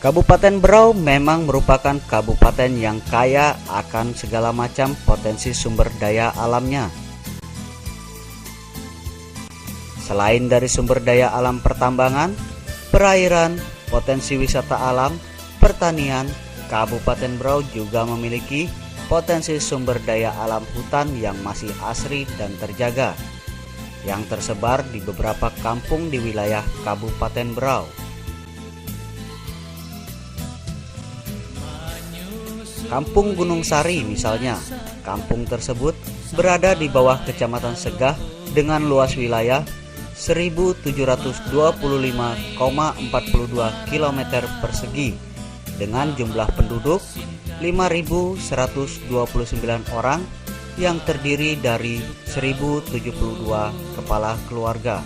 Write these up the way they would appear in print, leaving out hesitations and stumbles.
Kabupaten Berau memang merupakan kabupaten yang kaya akan segala macam potensi sumber daya alamnya. Selain dari sumber daya alam pertambangan, perairan, potensi wisata alam, pertanian, Kabupaten Berau juga memiliki potensi sumber daya alam hutan yang masih asri dan terjaga, yang tersebar di beberapa kampung di wilayah Kabupaten Berau. Kampung Gunung Sari misalnya, kampung tersebut berada di bawah Kecamatan Segah dengan luas wilayah 1725,42 km persegi dengan jumlah penduduk 5.129 orang yang terdiri dari 1.072 kepala keluarga.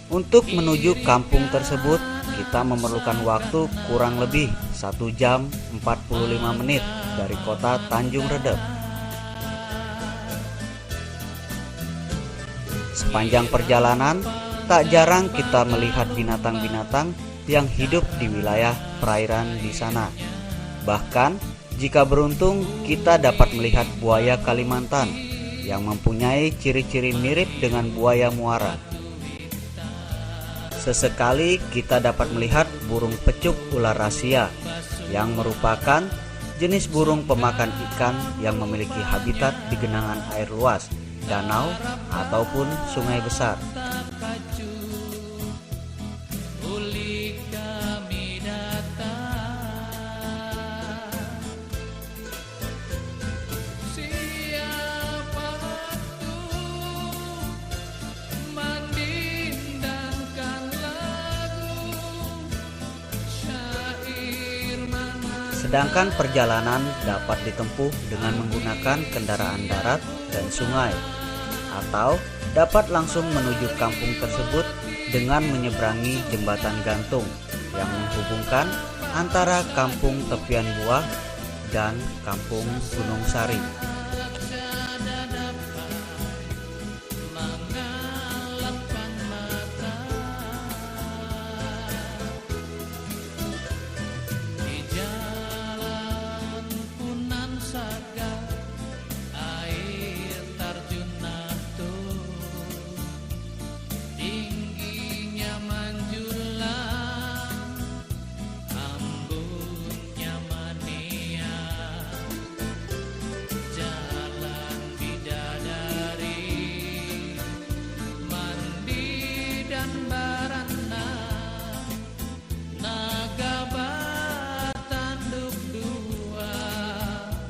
Untuk menuju kampung tersebut, kita memerlukan waktu kurang lebih 1 jam 45 menit dari kota Tanjung Redep. Sepanjang perjalanan, tak jarang kita melihat binatang-binatang yang hidup di wilayah perairan di sana. Bahkan, jika beruntung, kita dapat melihat buaya Kalimantan yang mempunyai ciri-ciri mirip dengan buaya muara. Sesekali kita dapat melihat burung pecuk ular rasia yang merupakan jenis burung pemakan ikan yang memiliki habitat di genangan air luas, danau ataupun sungai besar. Sedangkan perjalanan dapat ditempuh dengan menggunakan kendaraan darat dan sungai, atau dapat langsung menuju kampung tersebut dengan menyeberangi jembatan gantung yang menghubungkan antara kampung Tepian Buah dan kampung Gunung Sari.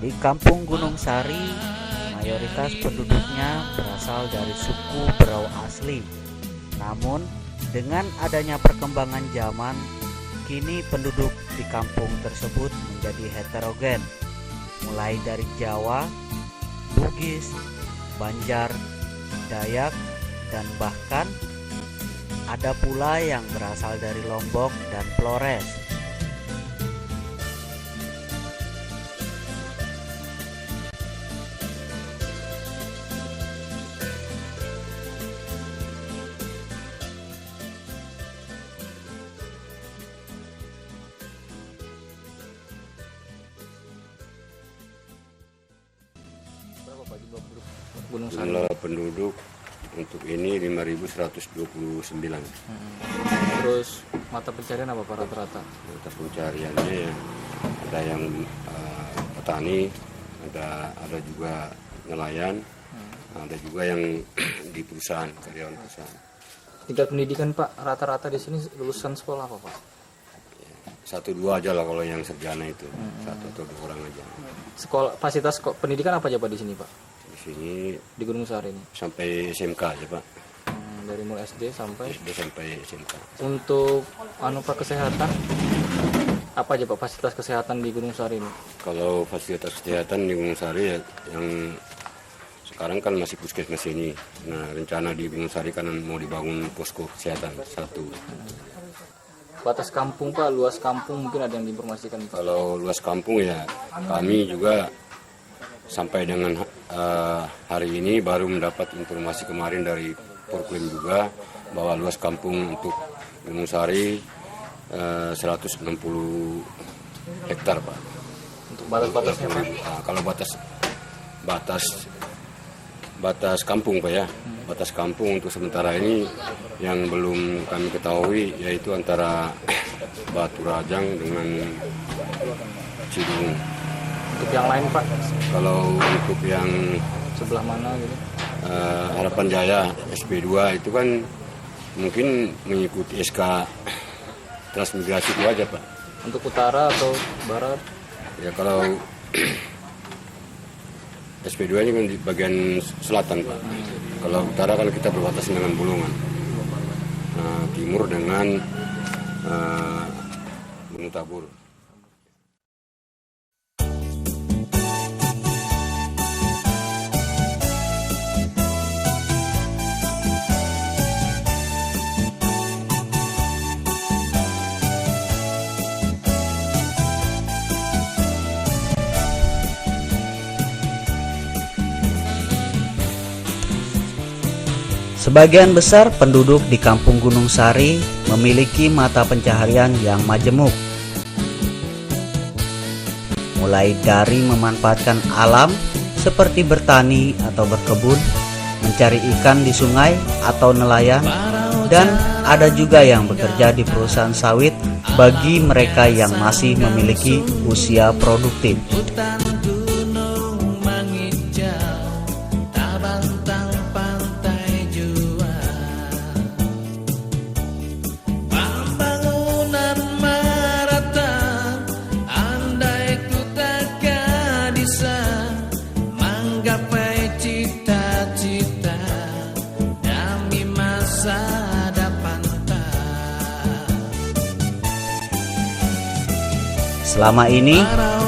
Di kampung Gunung Sari, mayoritas penduduknya berasal dari suku Berau asli. Namun, dengan adanya perkembangan zaman, kini penduduk di kampung tersebut menjadi heterogen, mulai dari Jawa, Bugis, Banjar, Dayak, dan bahkan ada pula yang berasal dari Lombok dan Flores. Jumlah penduduk untuk ini 5.129. Terus mata pencarian apa Pak rata-rata? Mata pencariannya ya, ada yang petani, ada juga nelayan, ada juga yang di perusahaan, karyawan perusahaan. Tingkat pendidikan Pak rata-rata di sini lulusan sekolah apa Pak? 1-2 aja lah kalau yang sarjana itu, 1 atau 2 orang aja. Sekolah fasilitas pendidikan apa aja Pak di sini Pak? Di sini Di Gunung Sari ini. sampai SMK aja Pak. Dari mulai SD sampai SMK. Untuk Pak kesehatan apa aja Pak fasilitas kesehatan di Gunung Sari ini? Kalau fasilitas kesehatan di Gunung Sari ya, yang sekarang kan masih puskesmas ini. Nah, rencana di Gunung Sari kan mau dibangun posko kesehatan 1. Batas kampung Pak, luas kampung mungkin ada yang diinformasikan Pak. Kalau luas kampung ya kami juga sampai dengan hari ini baru mendapat informasi kemarin dari Porklim juga bahwa luas kampung untuk Gunung Sari 160 hektar Pak. Untuk batas-batasnya Pak? Nah, kalau batas kampung Pak ya, batas kampung untuk sementara ini yang belum kami ketahui yaitu antara Batu Rajang dengan Cidung. Untuk yang lain Pak? Kalau untuk yang Sebelah mana gitu? Harapan Jaya SP2 itu kan mungkin mengikuti SK transmigrasi itu aja Pak. Untuk utara atau barat? Ya kalau SP2 ini kan di bagian selatan Pak. Kalau utara kan kita berbatasan dengan Bulungan. Nah, timur dengan Gunung Tabur. Sebagian besar penduduk di Kampung Gunung Sari memiliki mata pencaharian yang majemuk. Mulai dari memanfaatkan alam seperti bertani atau berkebun, mencari ikan di sungai atau nelayan, dan ada juga yang bekerja di perusahaan sawit bagi mereka yang masih memiliki usia produktif. Selama ini,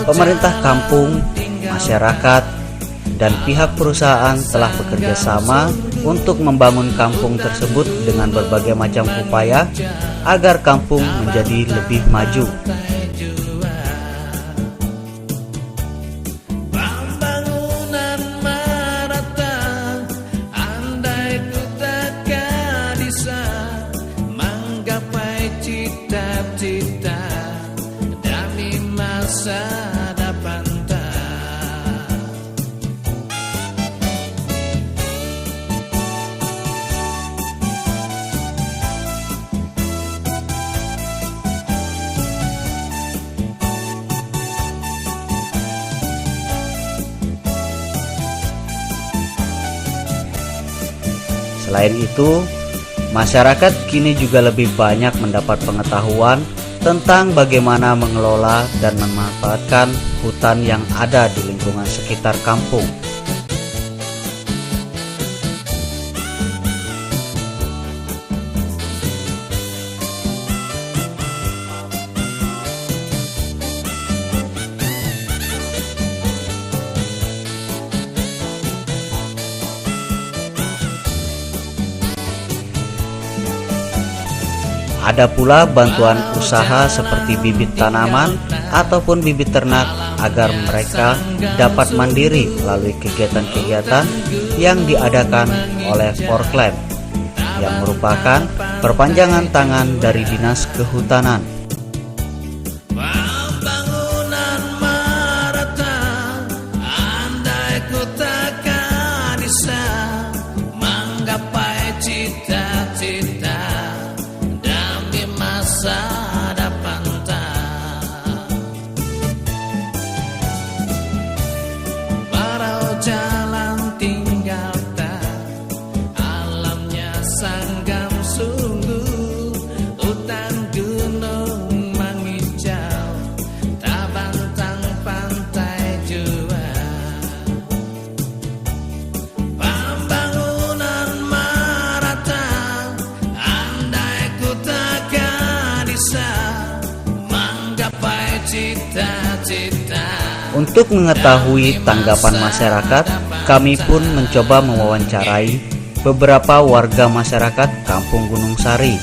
pemerintah kampung, masyarakat, dan pihak perusahaan telah bekerja sama untuk membangun kampung tersebut dengan berbagai macam upaya agar kampung menjadi lebih maju. Selain itu, masyarakat kini juga lebih banyak mendapat pengetahuan tentang bagaimana mengelola dan memanfaatkan hutan yang ada di lingkungan sekitar kampung. Ada pula bantuan usaha seperti bibit tanaman ataupun bibit ternak agar mereka dapat mandiri melalui kegiatan-kegiatan yang diadakan oleh Forkland yang merupakan perpanjangan tangan dari Dinas Kehutanan. Untuk mengetahui tanggapan masyarakat, kami pun mencoba mewawancarai beberapa warga masyarakat Kampung Gunung Sari.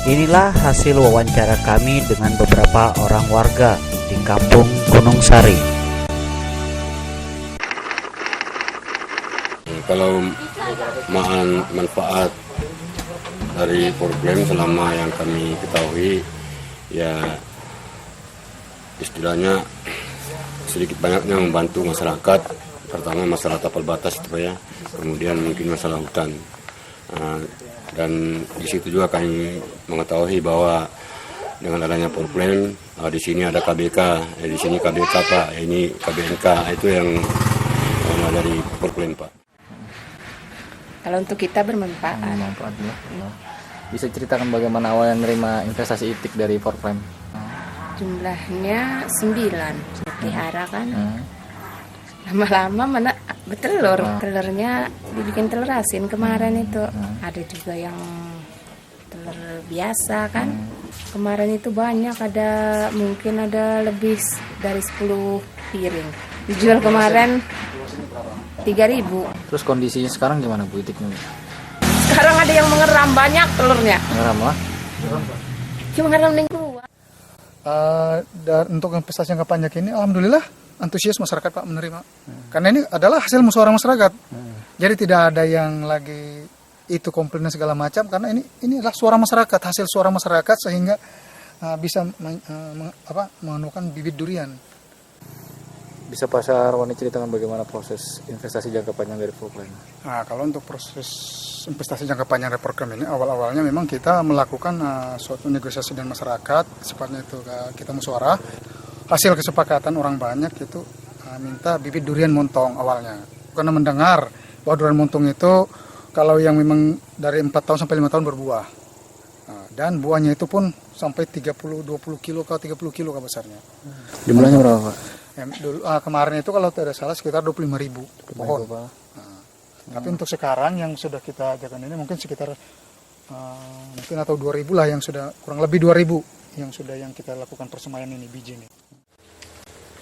Inilah hasil wawancara kami dengan beberapa orang warga di Kampung Gunung Sari. kalau manfaat dari program selama yang kami ketahui ya istilahnya sedikit banyaknya membantu masyarakat. Pertama masalah tapal batas itu ya, kemudian mungkin masalah hutan. Dan di situ juga kami mengetahui bahwa dengan adanya program di sini ada KBK, di sini KBK Pak, ini KBNK, itu yang dari program Pak. Kalau untuk kita bermanfaat. Manfaatnya. Bisa ceritakan bagaimana awalnya menerima investasi ITIK dari program? Jumlahnya 9, pelihara kan. Lama-lama mana bertelur. Telurnya dibikin telur asin kemarin itu. Ada juga yang telur biasa kan. Kemarin itu banyak, mungkin ada lebih dari 10 piring. Dijual kemarin 3.000. Terus kondisinya sekarang gimana Bu ITIK-nya? Sekarang ada yang mengeram, banyak telurnya. Mengeram lah? Cuma mengeram yang keluar. Dan untuk investasi jangka panjang ini, alhamdulillah antusias masyarakat Pak menerima. Karena ini adalah hasil musyawarah masyarakat. Jadi tidak ada yang lagi itu komplain dan segala macam, karena ini adalah suara masyarakat, hasil suara masyarakat sehingga bisa menemukan bibit durian. Bisa Pak Sarwani ceritakan bagaimana proses investasi jangka panjang dari program? Nah, kalau untuk proses investasi jangka panjang dari program ini, awal-awalnya memang kita melakukan suatu negosiasi dengan masyarakat, sifatnya itu kita musyawarah. Hasil kesepakatan orang banyak itu minta bibit durian montong awalnya. Karena mendengar bahwa durian montong itu kalau yang memang dari 4 tahun sampai 5 tahun berbuah. Dan buahnya itu pun sampai 30-20 kilo ke 30 kilo ke besarnya. Jumlahnya berapa Pak? Dulu, kemarin itu kalau tidak salah sekitar 25.000 pohon. Tapi untuk sekarang yang sudah kita ajarkan ini mungkin sekitar mungkin atau 2.000 lah, yang sudah kurang lebih 2.000 yang kita lakukan persemaian ini biji ini.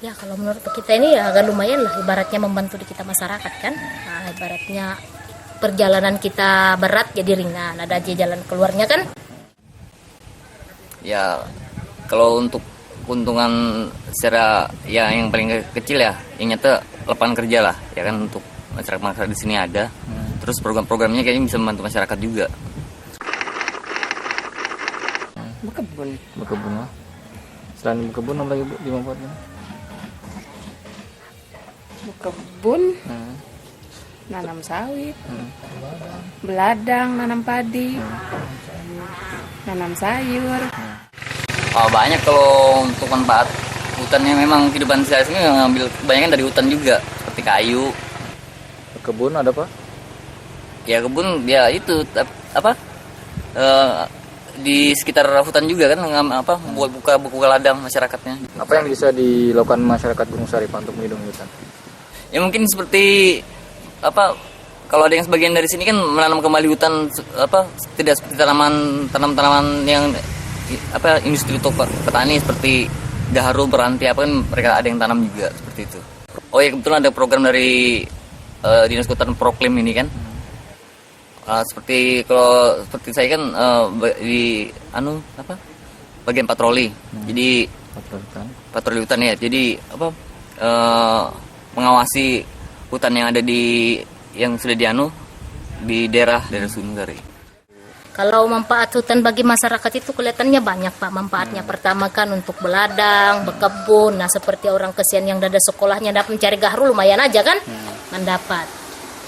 Ya kalau menurut kita ini ya agak lumayan lah, ibaratnya membantu di kita masyarakat kan. Nah, ibaratnya perjalanan kita berat jadi ringan, ada aja jalan keluarnya kan. Ya kalau untuk keuntungan secara ya yang paling kecil ya, yang nyata lapangan kerja lah ya kan, untuk masyarakat di sini ada. Terus program-programnya kayaknya bisa membantu masyarakat juga. Berkebun lah. Selain berkebun apa lagi Bu dimanfaatkan? Berkebun, nanam sawit, beladang, nanam padi, nanam sayur. Banyak kalau untuk manfaat hutannya, memang kehidupan sehari-hari ngambil kebanyakan dari hutan juga, seperti kayu. Kebun ada Pak? Ya kebun ya itu di sekitar hutan juga kan, buat buka ladang masyarakatnya. Apa yang bisa dilakukan masyarakat Gunung Sari Pak untuk melindungi hutan? Ya mungkin seperti kalau ada yang sebagian dari sini kan menanam kembali hutan, tidak seperti tanaman-tanaman yang industri untuk petani seperti gaharu, beranti kan mereka ada yang tanam juga seperti itu. Oh ya, kebetulan ada program dari Dinas Kehutanan Proklim ini kan. Seperti saya kan di bagian patroli. Jadi patroli hutan ya. Jadi mengawasi hutan yang ada yang sudah di daerah Gunung Sari. Kalau manfaat hutan bagi masyarakat itu kelihatannya banyak Pak manfaatnya. Pertama kan untuk beladang, berkebun. Nah seperti orang kesian yang ada sekolahnya dapat mencari gaharu, lumayan aja kan mendapat.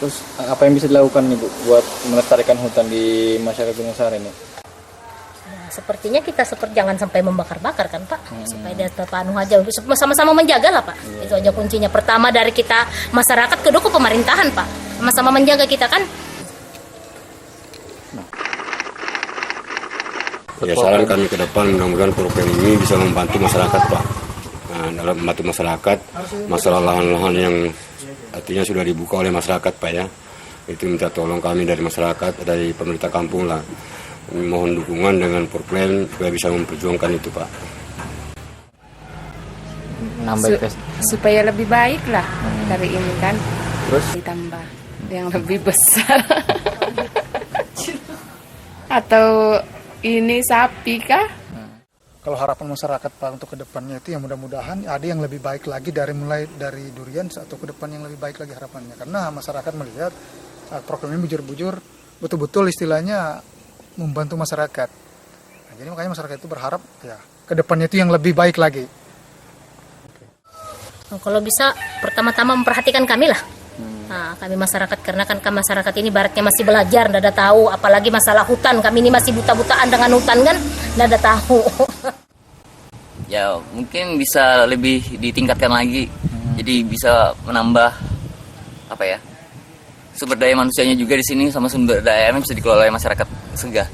Terus apa yang bisa dilakukan nih Bu buat melestarikan hutan di masyarakat Gunung Sari ini? Nah, sepertinya kita jangan sampai membakar-bakar kan Pak, supaya dia tetap aja, sama-sama menjaga lah Pak. Itu aja kuncinya. Pertama dari kita masyarakat, kedua ke pemerintahan Pak, sama-sama menjaga kita kan. Ya saran kami ke depan, mudah-mudahan program ini bisa membantu masyarakat Pak. Dalam membantu masyarakat, masalah lahan-lahan yang artinya sudah dibuka oleh masyarakat Pak ya. Itu minta tolong kami dari masyarakat, dari pemerintah kampung lah. Mohon dukungan dengan program supaya bisa memperjuangkan itu Pak. Supaya lebih baik lah dari ini kan. Terus ditambah yang lebih besar. Atau ini sapi kah? Kalau harapan masyarakat Pak untuk kedepannya itu ya mudah-mudahan ada yang lebih baik lagi, mulai dari durian atau ke depan yang lebih baik lagi harapannya. Karena masyarakat melihat program ini bujur-bujur betul-betul istilahnya membantu masyarakat. Nah, jadi makanya masyarakat itu berharap ya ke depannya itu yang lebih baik lagi. Kalau bisa pertama-tama memperhatikan kami lah. Nah, kami masyarakat, karena kan masyarakat ini baratnya masih belajar, tidak ada tahu, apalagi masalah hutan. Kami ini masih buta-butaan dengan hutan kan, tidak ada tahu. Ya mungkin bisa lebih ditingkatkan lagi, jadi bisa menambah apa ya, sumber daya manusianya juga di sini, sama sumber daya yang bisa dikelola oleh masyarakat Segah.